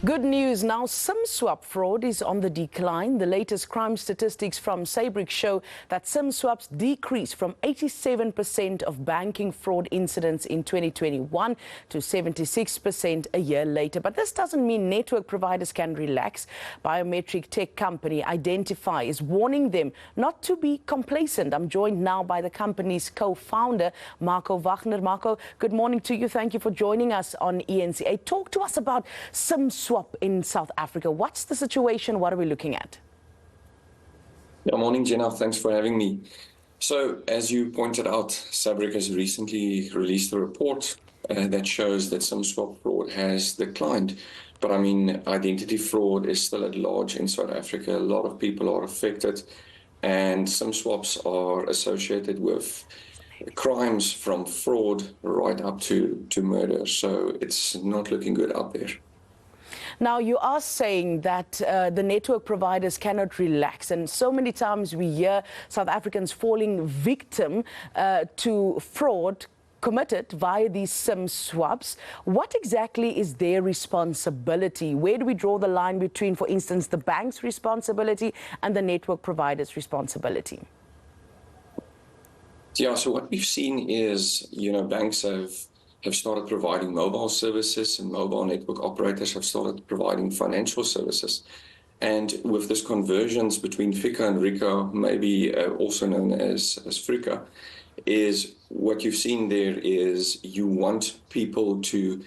Good news now, SIM swap fraud is on the decline. The latest crime statistics from Sabric show that SIM swaps decreased from 87% of banking fraud incidents in 2021 to 76% a year later. But this doesn't mean network providers can relax. Biometric tech company iiDENTIFii's is warning them not to be complacent. I'm joined now by the company's co-founder, Wagner. Marco, good morning to you. Thank you for joining us on ENCA. Talk to us about SIM swap in South Africa. What's the situation? What are we looking at? Good morning, Jenna. Thanks for having me. So, as you pointed out, Sabric has recently released a report that shows that SIM swap fraud has declined. But I mean, identity fraud is still at large in South Africa. A lot of people are affected, and SIM swaps are associated with crimes from fraud right up to murder. So it's not looking good out there. Now, you are saying that the network providers cannot relax, and so many times we hear South Africans falling victim to fraud committed via these SIM swaps. What exactly is their responsibility? Where do we draw the line between, for instance, the bank's responsibility and the network provider's responsibility? Yeah, so what we've seen is, banks have started providing mobile services, and mobile network operators have started providing financial services. And with this convergence between FICA and RICA, maybe also known as FRICA, is what you've seen there is you want people to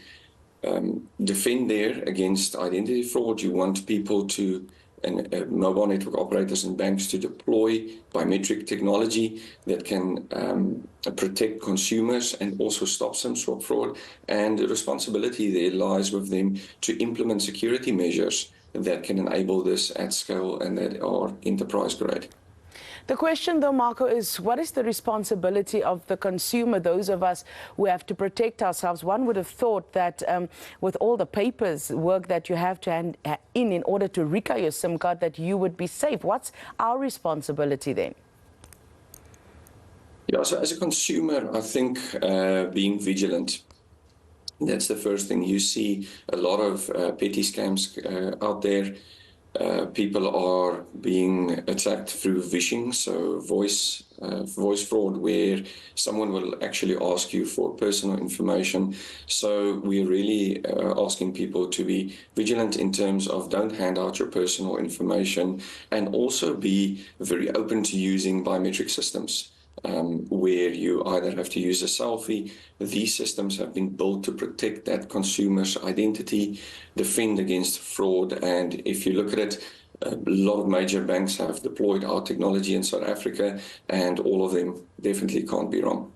defend there against identity fraud. You want people to mobile network operators and banks to deploy biometric technology that can protect consumers and also stop SIM swap fraud. And the responsibility there lies with them to implement security measures that can enable this at scale and that are enterprise grade. The question, though, Marco, is what is the responsibility of the consumer, those of us who have to protect ourselves? One would have thought that with all the papers work that you have to hand in order to RICA your SIM card, that you would be safe. What's our responsibility then? Yeah, so as a consumer, I think being vigilant, that's the first thing. You see a lot of petty scams out there. People are being attacked through phishing, so voice fraud, where someone will actually ask you for personal information. So we're really asking people to be vigilant in terms of don't hand out your personal information, and also be very open to using biometric systems. Where you either have to use a selfie. These systems have been built to protect that consumer's identity, defend against fraud. And if you look at it, a lot of major banks have deployed our technology in South Africa, and all of them definitely can't be wrong.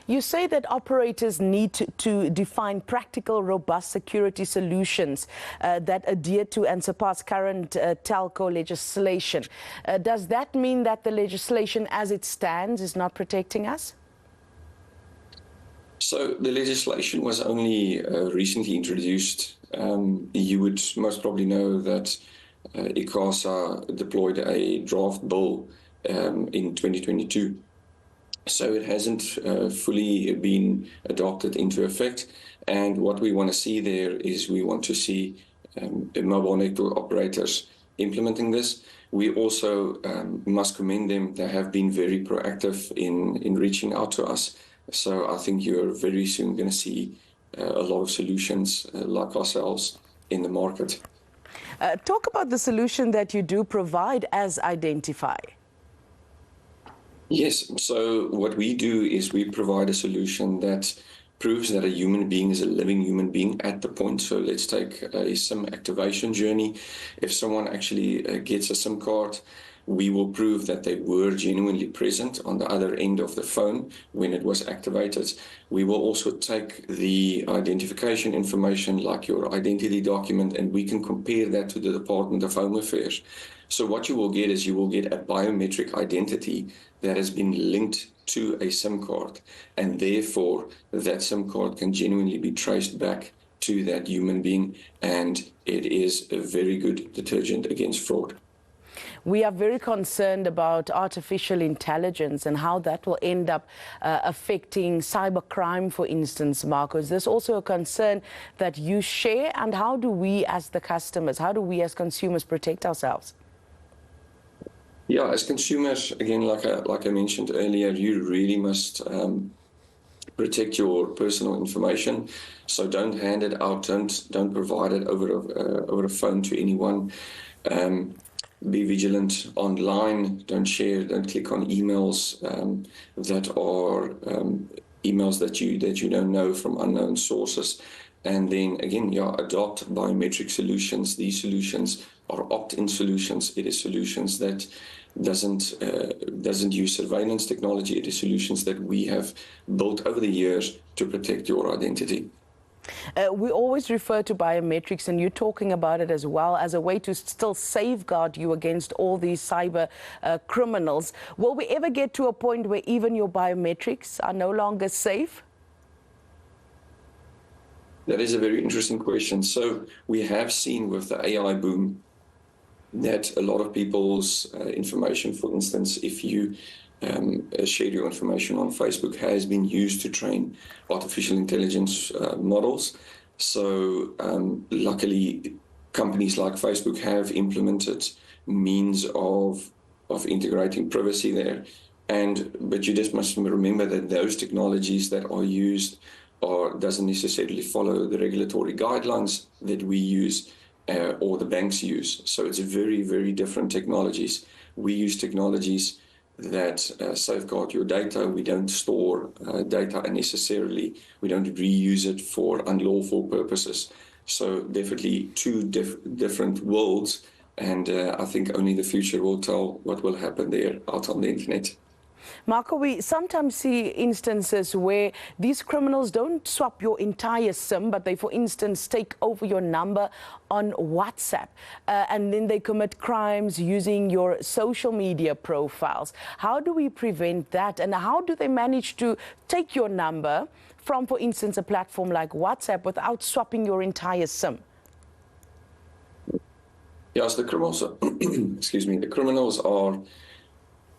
You say that operators need to define practical, robust security solutions that adhere to and surpass current telco legislation. Does that mean that the legislation as it stands is not protecting us? So the legislation was only recently introduced. You would most probably know that ICASA deployed a draft bill in 2022. So it hasn't fully been adopted into effect. And what we want to see there is we want to see mobile network operators implementing this. We also must commend them. They have been very proactive in reaching out to us. So I think you're very soon going to see a lot of solutions like ourselves in the market. Talk about the solution that you do provide as iiDENTIFii's. Yes, so what we do is we provide a solution that proves that a human being is a living human being at the point. So let's take a SIM activation journey. If someone actually gets a SIM card, we will prove that they were genuinely present on the other end of the phone when it was activated. We will also take the identification information like your identity document, and we can compare that to the Department of Home Affairs. So what you will get is you will get a biometric identity that has been linked to a SIM card, and therefore that SIM card can genuinely be traced back to that human being, and it is a very good deterrent against fraud. We are very concerned about artificial intelligence and how that will end up affecting cybercrime, for instance, Marco. Is this also a concern that you share? And how do we as the customers, how do we as consumers protect ourselves? Yeah, as consumers, again, like I mentioned earlier, you really must protect your personal information. So don't hand it out, don't provide it over a phone to anyone. Be vigilant online. Don't share. Don't click on emails that are emails that you don't know from unknown sources. And then again, yeah, adopt biometric solutions. These solutions are opt-in solutions. It is solutions that doesn't use surveillance technology. It is solutions that we have built over the years to protect your identity. We always refer to biometrics, and you're talking about it as well as a way to still safeguard you against all these cyber criminals. Will we ever get to a point where even your biometrics are no longer safe? That is a very interesting question. So we have seen with the AI boom that a lot of people's information, for instance, if you share your information on Facebook, has been used to train artificial intelligence models. So luckily, companies like Facebook have implemented means of integrating privacy there. But you just must remember that those technologies that are used doesn't necessarily follow the regulatory guidelines that we use or the banks use. So it's very, very different technologies. We use technologies that safeguard your data. We don't store data unnecessarily. We don't reuse it for unlawful purposes. So definitely two different worlds. And I think only the future will tell what will happen there out on the internet. Marco, we sometimes see instances where these criminals don't swap your entire SIM, but they, for instance, take over your number on WhatsApp, and then they commit crimes using your social media profiles. How do we prevent that, and how do they manage to take your number from, for instance, a platform like WhatsApp without swapping your entire SIM? Yes, the criminals, excuse me, the criminals are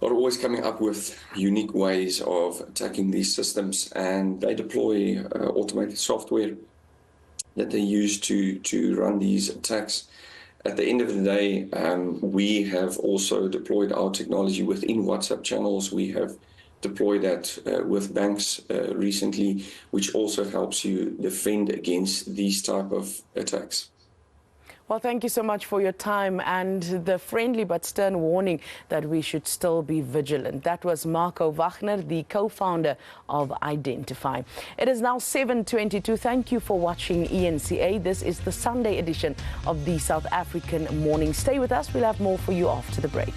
always coming up with unique ways of attacking these systems, and they deploy automated software that they use to run these attacks. At the end of the day, we have also deployed our technology within WhatsApp channels. We have deployed that with banks recently, which also helps you defend against these type of attacks. Well, thank you so much for your time and the friendly but stern warning that we should still be vigilant. That was Marco Wagner, the co-founder of iiDENTIFiI. It is now 7:22. Thank you for watching ENCA. This is the Sunday edition of the South African Morning. Stay with us. We'll have more for you after the break.